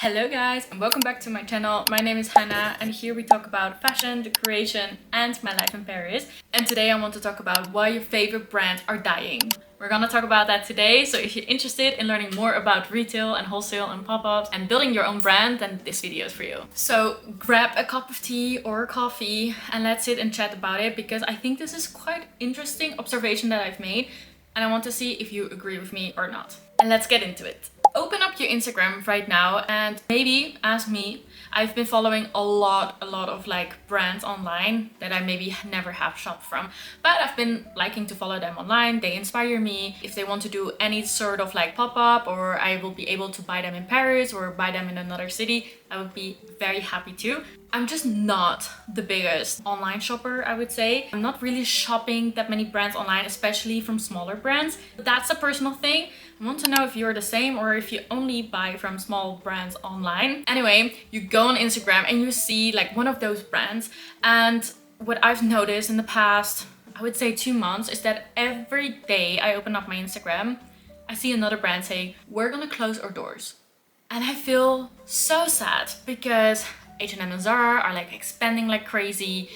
Hello guys and welcome back to my channel. My name is Hannah and here we talk about fashion, decoration and my life in Paris. And today I want to talk about why your favorite brands are dying. We're gonna talk about that today, so if you're interested in learning more about retail and wholesale and pop-ups and building your own brand, then this video is for you. So grab a cup of tea or coffee and let's sit and chat about it, because I think this is quite interesting observation that I've made and I want to see if you agree with me or not. And let's get into it. Open up your Instagram right now and maybe ask me. I've been following a lot of like brands online that I maybe never have shopped from, but I've been liking to follow them online. They inspire me. If they want to do any sort of like pop-up, or I will be able to buy them in Paris or buy them in another city, I would be very happy to. I'm just not the biggest online shopper, I would say. I'm not really shopping that many brands online, especially from smaller brands. But that's a personal thing. I want to know if you're the same or if you only buy from small brands online. Anyway, you go on Instagram and you see like one of those brands, and what I've noticed in the past, I would say 2 months, is that every day I open up my Instagram, I see another brand saying, we're gonna close our doors. And I feel so sad because H&M and Zara are like expanding like crazy.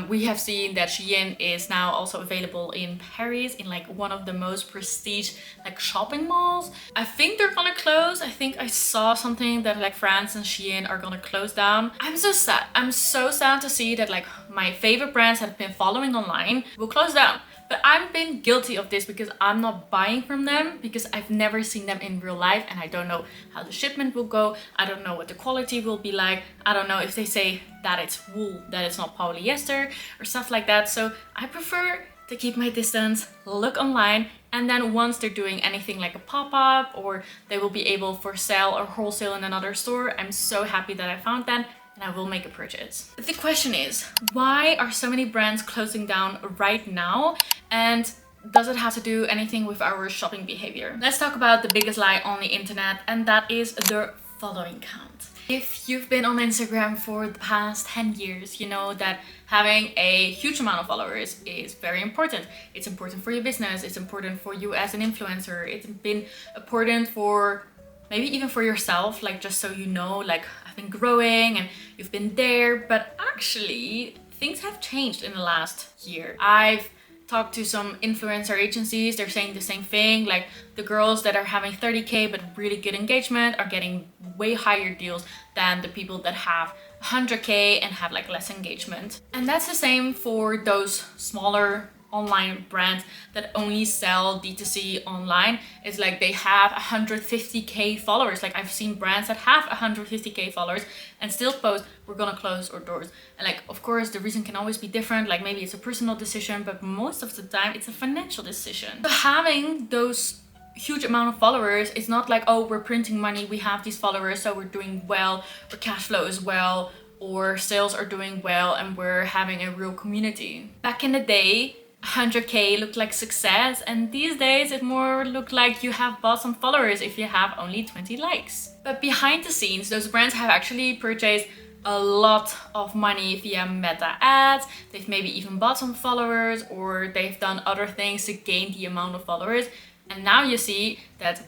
We have seen that Shein is now also available in Paris in like one of the most prestige like shopping malls. I think they're gonna close. I think I saw something that like France and Shein are gonna close down. I'm so sad. I'm so sad to see that like my favorite brands I've been following online will close down. But I've been guilty of this because I'm not buying from them, because I've never seen them in real life and I don't know how the shipment will go. I don't know what the quality will be like. I don't know if they say that it's wool, that it's not polyester or stuff like that. So I prefer to keep my distance, look online, and then once they're doing anything like a pop-up or they will be able for sale or wholesale in another store, I'm so happy that I found them and I will make a purchase. But the question is, why are so many brands closing down right now? And does it have to do anything with our shopping behavior? Let's talk about the biggest lie on the internet, and that is the following count. If you've been on Instagram for the past 10 years, you know that having a huge amount of followers is very important. It's important for your business, it's important for you as an influencer, it's been important for maybe even for yourself, like just so you know, like I've been growing and you've been there. But actually things have changed in the last year. I've talked to some influencer agencies, they're saying the same thing, like the girls that are having 30k but really good engagement are getting way higher deals than the people that have 100k and have like less engagement. And that's the same for those smaller online brands that only sell D2C online. It's like they have 150k followers. Like I've seen brands that have 150k followers and still post, we're gonna close our doors. And like, of course, the reason can always be different. Like maybe it's a personal decision, but most of the time it's a financial decision. So having those huge amount of followers, it's not like, oh, we're printing money, we have these followers, so we're doing well, or cash flow is well, or sales are doing well, and we're having a real community. Back in the day, 100k looked like success, and these days it more looked like you have bought some followers if you have only 20 likes. But behind the scenes, those brands have actually purchased a lot of money via meta ads. They've maybe even bought some followers, or they've done other things to gain the amount of followers. And now you see that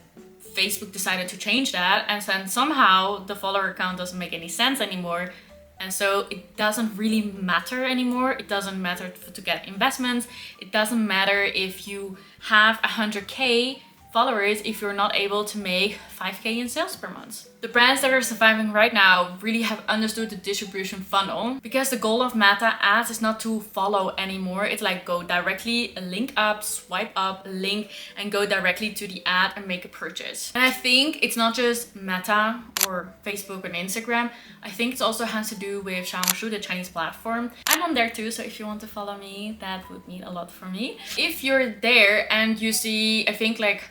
Facebook decided to change that, and then somehow the follower count doesn't make any sense anymore. And so it doesn't really matter anymore. It doesn't matter to get investments. It doesn't matter if you have 100k followers if you're not able to make 5k in sales per month. The brands that are surviving right now really have understood the distribution funnel, because the goal of meta ads is not to follow anymore. It's like go directly, link up, swipe up, link, and go directly to the ad and make a purchase. And I think it's not just Meta or Facebook and Instagram. I think it also has to do with Xiaohongshu, the Chinese platform. I'm on there too, so if you want to follow me, that would mean a lot for me. If you're there and you see, I think like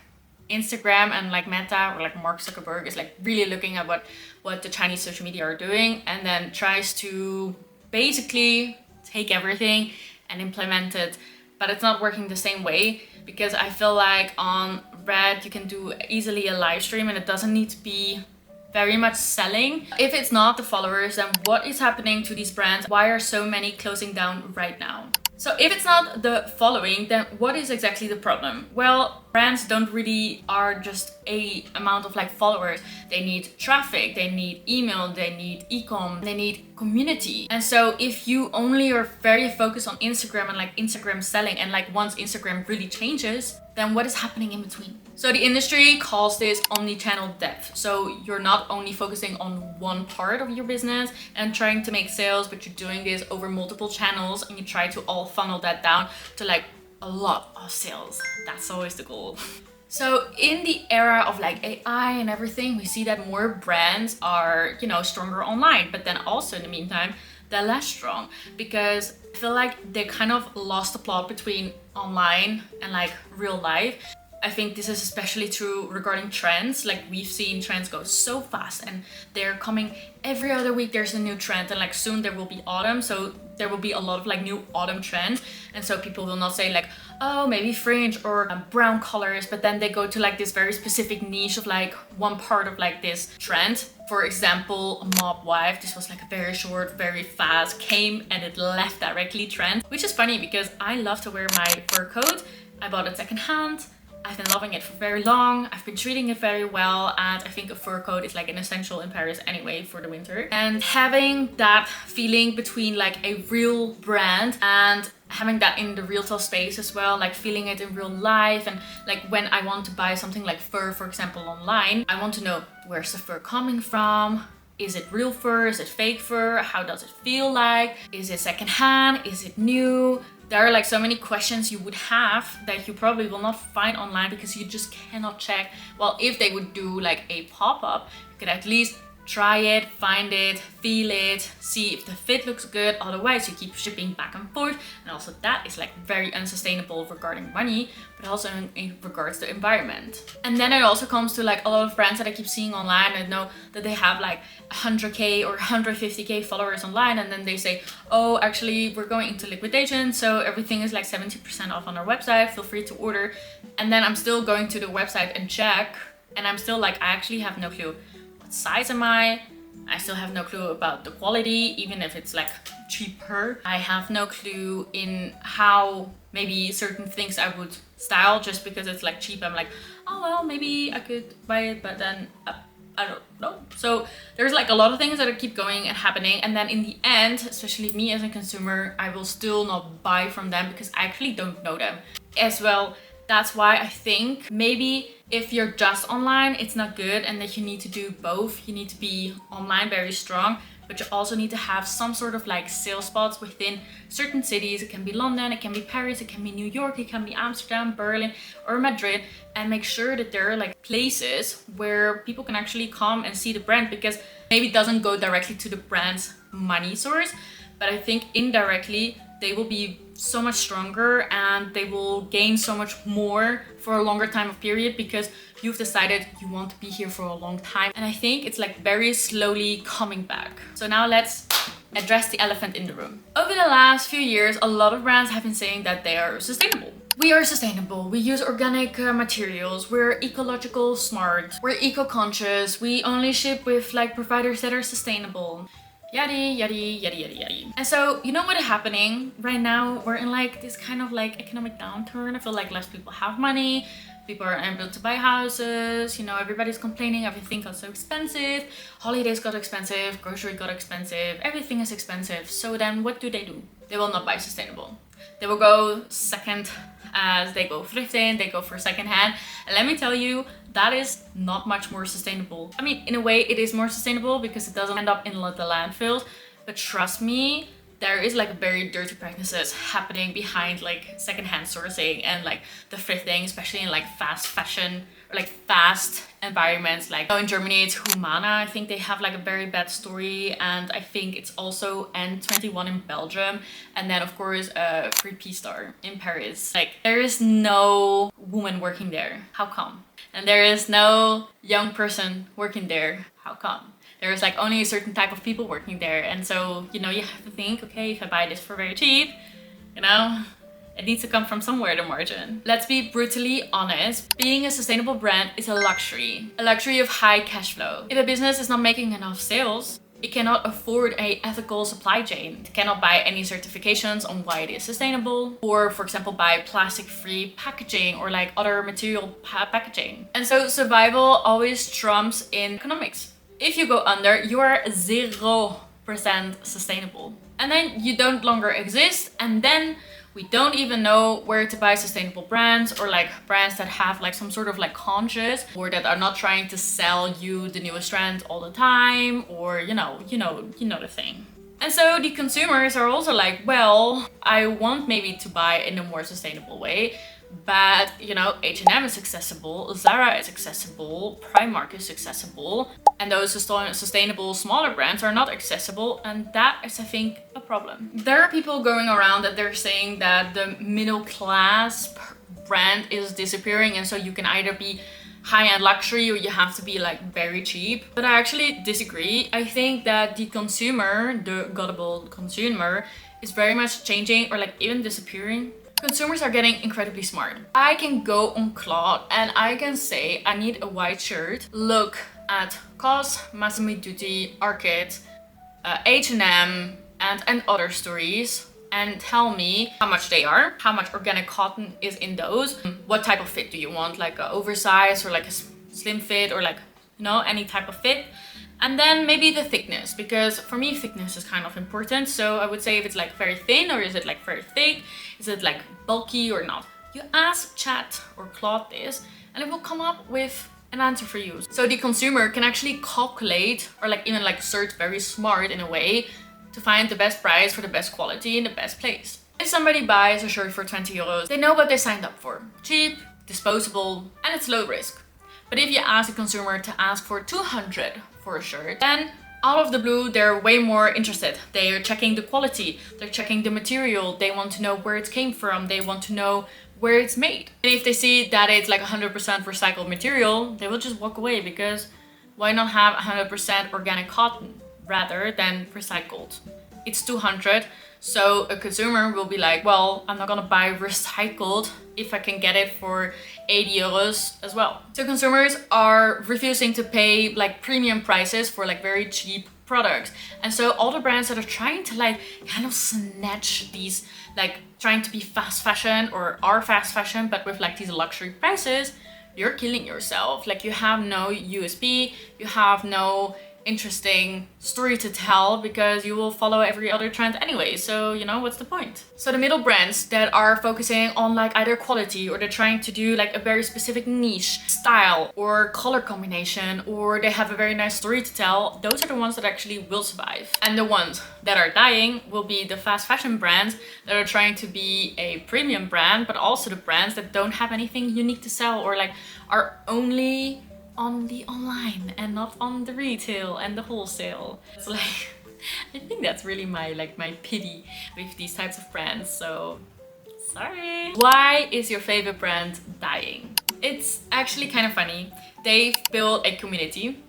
Instagram and like Meta or like Mark Zuckerberg is like really looking at what the Chinese social media are doing, and then tries to basically take everything and implement it, but it's not working the same way, because I feel like on Red you can do easily a live stream and it doesn't need to be very much selling. If it's not the followers, then what is happening to these brands? Why are so many closing down right now? So if it's not the following, then what is exactly the problem? Well, brands don't really are just a amount of like followers. They need traffic, they need email, they need e-com, they need community. And so if you only are very focused on Instagram and like Instagram selling, and like once Instagram really changes, then what is happening in between? So the industry calls this omni-channel depth. So you're not only focusing on one part of your business and trying to make sales, but you're doing this over multiple channels, and you try to all funnel that down to like a lot of sales. That's always the goal. So in the era of like AI and everything, we see that more brands are, you know, stronger online, but then also in the meantime, they're less strong, because I feel like they kind of lost the plot between online and like real life. I think this is especially true regarding trends. Like, we've seen trends go so fast, and they're coming every other week. There's a new trend, and like soon there will be autumn, so there will be a lot of like new autumn trends. And so people will not say like, oh, maybe fringe or brown colors, but then they go to like this very specific niche of like one part of like this trend. For example, mob wife. This was like a very short, very fast, came and it left directly trend, which is funny because I love to wear my fur coat. I bought it secondhand. I've been loving it for very long. I've been treating it very well, and I think a fur coat is like an essential in Paris anyway for the winter. And having that feeling between like a real brand and having that in the retail space as well, like feeling it in real life, and like when I want to buy something like fur, for example, online, I want to know, where's the fur coming from? Is it real fur? Is it fake fur? How does it feel like? Is it secondhand? Is it new? There are like so many questions you would have that you probably will not find online because you just cannot check. Well, if they would do like a pop-up, you could at least try it, find it, feel it, see if the fit looks good. Otherwise, you keep shipping back and forth. And also that is like very unsustainable regarding money, but also in regards to environment. And then it also comes to like a lot of brands that I keep seeing online. I know that they have like 100k or 150k followers online, and then they say, oh, actually we're going into liquidation, so everything is like 70% off on our website, feel free to order. And then I'm still going to the website and check, and I'm still like, I actually have no clue. What size am I? I still have no clue about the quality, even if it's like cheaper. I have no clue in how maybe certain things I would style just because it's like cheap. I'm like, oh well, maybe I could buy it, but then I don't know. So there's like a lot of things that keep going and happening, and then in the end, especially me as a consumer, I will still not buy from them because I actually don't know them as well. That's why I think maybe if you're just online, it's not good, and that you need to do both. You need to be online very strong, but you also need to have some sort of like sales spots within certain cities. It can be London, it can be Paris, it can be New York, it can be Amsterdam, Berlin, or Madrid, and make sure that there are like places where people can actually come and see the brand, because maybe it doesn't go directly to the brand's money source, but I think indirectly they will be so much stronger and they will gain so much more for a longer time of period because you've decided you want to be here for a long time. And I think it's like very slowly coming back. So now let's address the elephant in the room. Over the last few years, a lot of brands have been saying that they are sustainable. We are sustainable, we use organic materials, we're ecological smart, we're eco-conscious, we only ship with like providers that are sustainable. Yaddy, yaddy, yaddy, yaddy, yaddy. And so, you know what is happening right now? We're in like this kind of like economic downturn. I feel like less people have money. People are unable to buy houses. You know, everybody's complaining. Everything got so expensive. Holidays got expensive. Grocery got expensive. Everything is expensive. So then what do? They will not buy sustainable. They will go second as they go thrifting. They go for secondhand. And let me tell you, that is not much more sustainable. I mean, in a way it is more sustainable because it doesn't end up in the landfills, but trust me, there is like very dirty practices happening behind like secondhand sourcing and like the thrifting, especially in like fast fashion or like fast environments. Like, oh, in Germany it's Humana. I think they have like a very bad story, and I think it's also N21 in Belgium, and then of course Free P-Star in Paris. Like, there is no woman working there. How come? And there is no young person working there. How come? There is like only a certain type of people working there. And so, you know, you have to think, okay, if I buy this for very cheap, you know, it needs to come from somewhere, the margin. Let's be brutally honest. Being a sustainable brand is a luxury of high cash flow. If a business is not making enough sales, It cannot afford a ethical supply chain. It cannot buy any certifications on why it is sustainable, or for example buy plastic-free packaging or like other material packaging. And so survival always trumps in economics. If you go under, you are 0% sustainable. And then you don't longer exist, and then we don't even know where to buy sustainable brands, or like brands that have like some sort of like conscious, or that are not trying to sell you the newest trend all the time, or you know the thing. And so the consumers are also like, well, I want maybe to buy in a more sustainable way, but you know, H&M is accessible, Zara is accessible, Primark is accessible, and those sustainable smaller brands are not accessible, and that is, I think, a problem. There are people going around that they're saying that the middle class brand is disappearing, and so you can either be high-end luxury or you have to be like very cheap. But I actually disagree. I think that the consumer, the gullible consumer, is very much changing or like even disappearing. Consumers are getting incredibly smart. I can go on Claude and I can say I need a white shirt, look at COS, Massimo Dutti, Arcade, H&M and other stores, and tell me how much they are, how much organic cotton is in those, what type of fit do you want, like an oversized or like a slim fit, or like, you know, any type of fit. And then maybe the thickness, because for me thickness is kind of important. So I would say if it's like very thin, or is it like very thick, is it like bulky or not. You ask Chat or Claude this and it will come up with an answer for you. So the consumer can actually calculate, or like even like search very smart in a way, to find the best price for the best quality in the best place. If somebody buys a shirt for 20 euros, they know what they signed up for. Cheap, disposable, and it's low risk. But if you ask a consumer to ask for 200 for a shirt, then out of the blue, they're way more interested. They are checking the quality, they're checking the material, they want to know where it came from, they want to know where it's made. And if they see that it's like 100% recycled material, they will just walk away, because why not have 100% organic cotton rather than recycled? It's 200, so a consumer will be like, well, I'm not gonna buy recycled if I can get it for 80 euros as well. So consumers are refusing to pay like premium prices for like very cheap products. And so all the brands that are trying to like kind of snatch these, like trying to be fast fashion or are fast fashion, but with like these luxury prices, you're killing yourself. Like you have no USP, you have no interesting story to tell, because you will follow every other trend anyway. So, you know, what's the point? So the middle brands that are focusing on like either quality, or they're trying to do like a very specific niche style or color combination, or they have a very nice story to tell, those are the ones that actually will survive. And the ones that are dying will be the fast fashion brands that are trying to be a premium brand, but also the brands that don't have anything unique to sell, or like are only on the online and not on the retail and the wholesale. It's like, I think that's really my pity with these types of brands, so sorry. Why is your favorite brand dying? It's actually kind of funny. They've built a community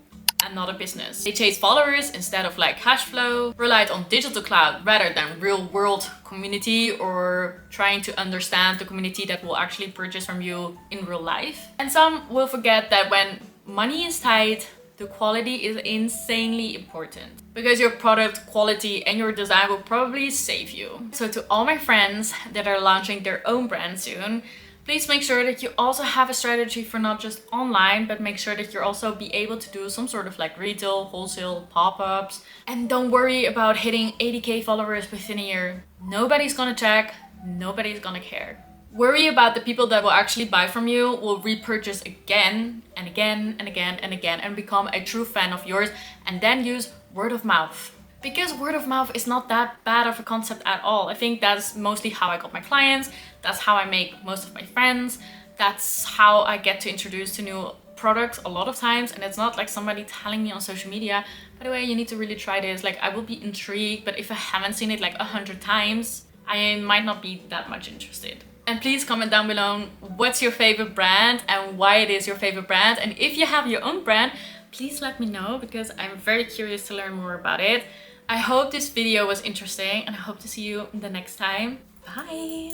and not a business. They chase followers instead of like cash flow, relied on digital cloud rather than real world community, or trying to understand the community that will actually purchase from you in real life. And some will forget that when money is tight, the quality is insanely important, because your product quality and your design will probably save you. So to all my friends that are launching their own brand soon, please make sure that you also have a strategy for not just online, but make sure that you're also be able to do some sort of like retail, wholesale, pop-ups. And don't worry about hitting 80k followers within a year. Nobody's gonna check, nobody's gonna care. Worry about the people that will actually buy from you, will repurchase again and again and again and again, and become a true fan of yours, and then use word of mouth. Because word of mouth is not that bad of a concept at all. I think that's mostly how I got my clients, that's how I make most of my friends, that's how I get to introduce to new products a lot of times, and it's not like somebody telling me on social media, by the way, you need to really try this. Like, I will be intrigued, but if I haven't seen it like 100 times, I might not be that much interested. And please comment down below what's your favorite brand and why it is your favorite brand. And if you have your own brand, please let me know, because I'm very curious to learn more about it. I hope this video was interesting, and I hope to see you the next time. Bye!